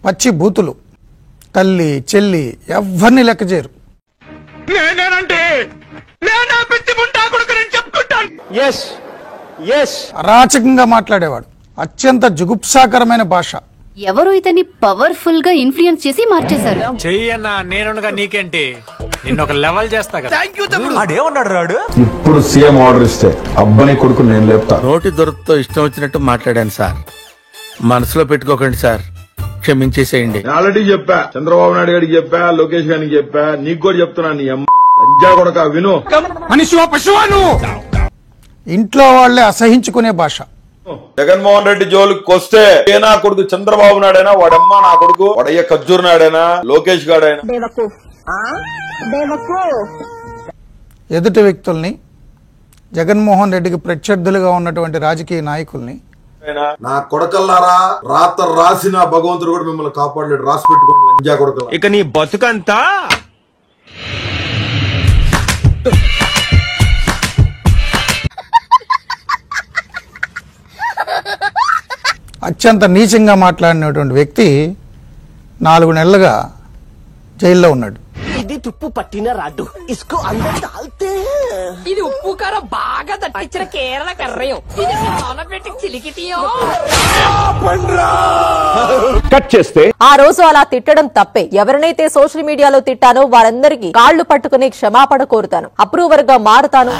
పచ్చి బూతులు. తల్లి చెల్లి ఎవరిని లెక్క చేయరు. అరాచకంగా మాట్లాడేవాడు. అత్యంత జుగుప్సాకరమైన భాష. ఎవరు ఇతన్ని పవర్ఫుల్ గా ఇన్ఫ్లుయెన్స్ చేసి మార్చేశారు. చెయ్యన్నా నేనుగా నీకేంటి, నిన్న ఒక లెవెల్ చేస్తా కదా. ఇప్పుడు సీఎం ఆర్డర్ ఇస్తే అబ్బాయి కొడుకు నేను లేపుతా. నోటి దొరకతో ఇష్టం వచ్చినట్టు మాట్లాడాను సార్, మనసులో పెట్టుకోకండి సార్, క్షమించేసేయండి. ఆల్రెడీ చెప్పా, చంద్రబాబు నాయుడు గారికి చెప్పా, లోకేష్ గారికి చెప్పా, నీకు కూడా చెప్తున్నా, నీ అమ్మ లంజా కొడక విను. ఇంట్లో వాళ్లే అసహించుకునే భాష. జగన్మోహన్ రెడ్డి జోలికి వస్తే నా కొడుకు చంద్రబాబు నాయుడైనా, వాడమ్మ నా కొడుకు వాడయ్య ఖర్జూర్ నాయుడైనా, లోకేష్ గాడైనా ఎదుటి వ్యక్తుల్ని, జగన్మోహన్ రెడ్డికి ప్రత్యర్థులుగా ఉన్నటువంటి రాజకీయ నాయకుల్ని, నా కొడకల్లారా రాత రాసిన భగవంతుడు కూడా మిమ్మల్ని కాపాడలేడు. రాసి పెట్టుకోండి లంజా కొడకల. ఇక నీ బతుకంతా అత్యంత నీచంగా మాట్లాడినటువంటి వ్యక్తి 4 నెలలుగా జైల్లో ఉన్నాడు. ఇది తుప్పు పట్టిన రాడ్డు, ఇస్కో అందరూ తాల్తే. ఇది ఉప్పు కారం బాగా దట్టించిన కేరళ కర్రయం. ఇది పెట్టి చిలికిటియో. కట్ చేస్తే ఆ రోజు అలా తిట్టడం తప్పే. ఎవరినైతే సోషల్ మీడియాలో తిట్టానో వారందరికీ కాళ్లు పట్టుకుని క్షమాపణ కోరుతాను, అప్రూవర్ గా మారుతాను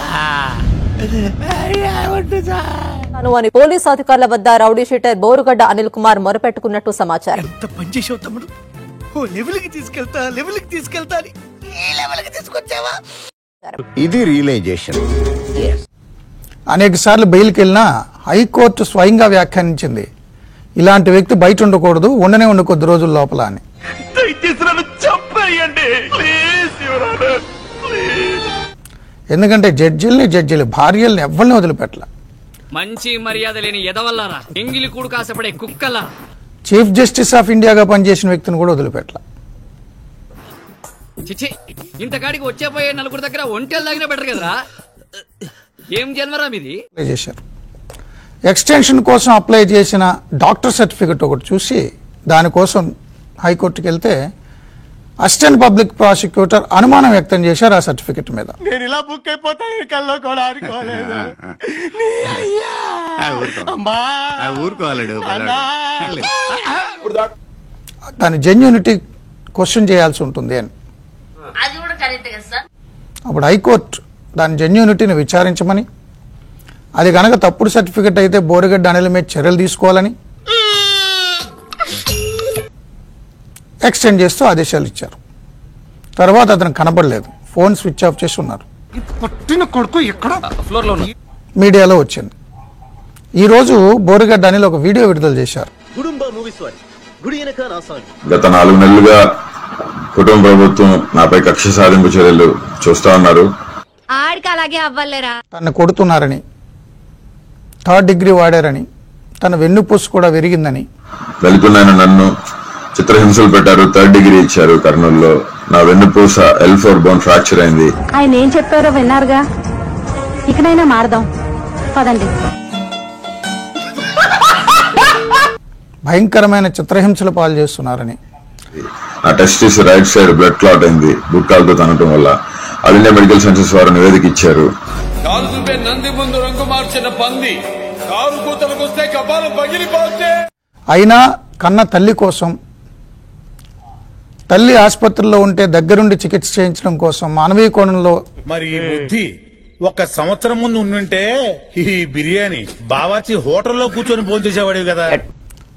అని పోలీసు అధికారుల వద్ద రౌడీ షీటర్ బోరుగడ్డ అనిల్ కుమార్ మొరపెట్టుకున్నట్టు సమాచారం. ఇది రియలైజేషన్. అనేక సార్లు బెయిల్కి వెళ్ళినా హైకోర్టు స్వయంగా వ్యాఖ్యానించింది, ఇలాంటి వ్యక్తి బయట ఉండకూడదు, ఉండనే ఉండ కొద్ది రోజుల లోపల అని. ఎందుకంటే జడ్జిల భార్యల్ని ఎవరిని వదిలిపెట్టల. మంచి మర్యాద లేని ఎదవల్లారా, ఎంగిలి కూడు కాసపడే కుక్కలా. చీఫ్ జస్టిస్ ఆఫ్ ఇండియాగా పనిచేసిన వ్యక్తిని కూడా వదిలిపెట్టల. చిచి, ఇంతకాడికి వచ్చేపోయే నలుగురు దగ్గర ఒంటెలు తాగినా బెటర్ కదరా. ఏం జన్మరా మీది. చేశారు. ఎక్స్టెన్షన్ కోసం అప్లై చేసిన డాక్టర్ సర్టిఫికెట్ ఒకటి చూసి దానికోసం హైకోర్టుకి వెళ్తే అసిస్టెంట్ పబ్లిక్ ప్రాసిక్యూటర్ అనుమానం వ్యక్తం చేశారు ఆ సర్టిఫికెట్ మీద. నేను ఇలా బుక్ అయిపోతాను కల్లో కూడా ఆడుకోలేదు. దాని జెన్యూనిటీ క్వశ్చన్ చేయాల్సి ఉంటుంది అని. అప్పుడు హైకోర్టు దాని జెన్యూనిటీని విచారించమని, అది కనుక తప్పుడు సర్టిఫికెట్ అయితే బోరుగడ్డ అనిల్ మీద చర్యలు తీసుకోవాలని ఎక్స్టెండ్ చేస్తూ ఆదేశాలు ఇచ్చారు. తర్వాత అతను కనబడలేదు, ఫోన్ స్విచ్ ఆఫ్ చేసి ఉన్నారు. మీడియాలో వచ్చింది. ఈరోజు బోరుగడ్డ అనిల్ ఒక వీడియో విడుదల చేశారు. గత 4 నెలలుగా కుటుంబ ప్రభుత్వం నాపై కక్ష సాధింపు చర్యలు చూస్తా ఉన్నారు. తను కొడుతున్నారని, 3rd డిగ్రీ వాడారని, తన వెన్నుపూసు కూడా విరిగిందని, దళితులైన నన్ను చిత్రహింసలు పెట్టారు, 3rd డిగ్రీ ఇచ్చారు కర్నూలులో, నా వెన్నుపూస L4 బోన్ ఫ్రాక్చర్ అయింది. ఆయన ఏం చెప్పారో విన్నారుగా, ఇకనైనా మారదాం పదండి. భయంకరమైన చిత్రహింసలు పాలు చేస్తున్నారని, నా testis right side blood clot అయింది బుక్కాలతో తనటం వల్ల. ఆల్ ఇండియా మెడికల్ సైన్సెస్ వారు నివేదిక ఇచ్చారు. అయినా కన్న తల్లి కోసం, తల్లి ఆసుపత్రిలో ఉంటే దగ్గరుండి చికిత్స చేయించడం కోసం మానవీయ కోణంలో మరి ఈ బుద్ధి 1 సంవత్సరం ముందు ఉండుంటే ఈ బిర్యానీ బావాచి హోటల్లో కూర్చొని భోంచేసేవాడివి కదా.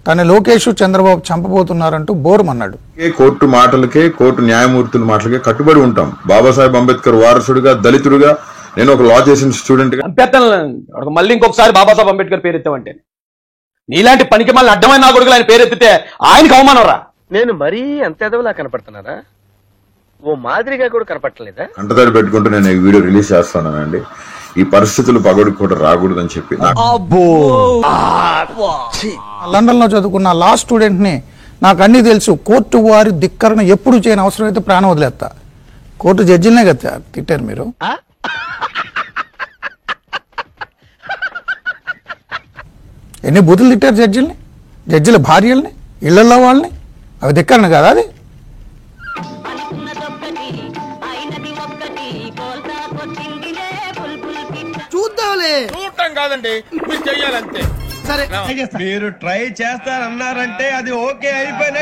తన లోకేష్ చంద్రబాబు చంపబోతున్నారంటూ బోరుమన్నాడు. కోర్టు మాటలకే, కోర్టు న్యాయమూర్తుల మాటలకే కట్టుబడి ఉంటాం. బాబాసాహెబ్ అంబేద్కర్ వారసుడిగా, దళితుడిగా, నేను ఒక లా చేసిన స్టూడెంట్ గా. మళ్ళీ ఇంకొకసారి బాబాసాహెబ్ అంబేద్కర్ పేరెత్తామంటే, నీలాంటి పనికి మళ్ళీ అడ్డమైన నా కొడుకులు ఆయన పేరెత్తితే ఆయనకు అవమానం రా. నేను మరీ అంత ఎదవలా కనపడుతున్నారా? ఓ మాదిరిగా కూడా కనపడలేదా? కంటతడి పెట్టుకుంటూ నేను ఈ వీడియో రిలీజ్ చేస్తానండి. ఈ పరిస్థితులు పగడికి కూడా రాకూడదని చెప్పి. లండన్ లో చదువుకున్న లా స్టూడెంట్ ని నాకు అన్ని తెలుసు, కోర్టు వారి ధిక్కరణ ఎప్పుడు చేయని అవసరం అయితే ప్రాణం వదిలేస్తా. కోర్టు జడ్జిలనే కదా తిట్టారు మీరు. ఎన్ని బూతులు తిట్టారు జడ్జిల్ని, జడ్జిల భార్యల్ని, ఇళ్లలో వాళ్ళని. అవి ధిక్కరణ కదా అది? చూడటం కాదండి, మీరు చెయ్యాలంతే. మీరు ట్రై చేస్తారన్నారంటే అది ఓకే అయిపోయిన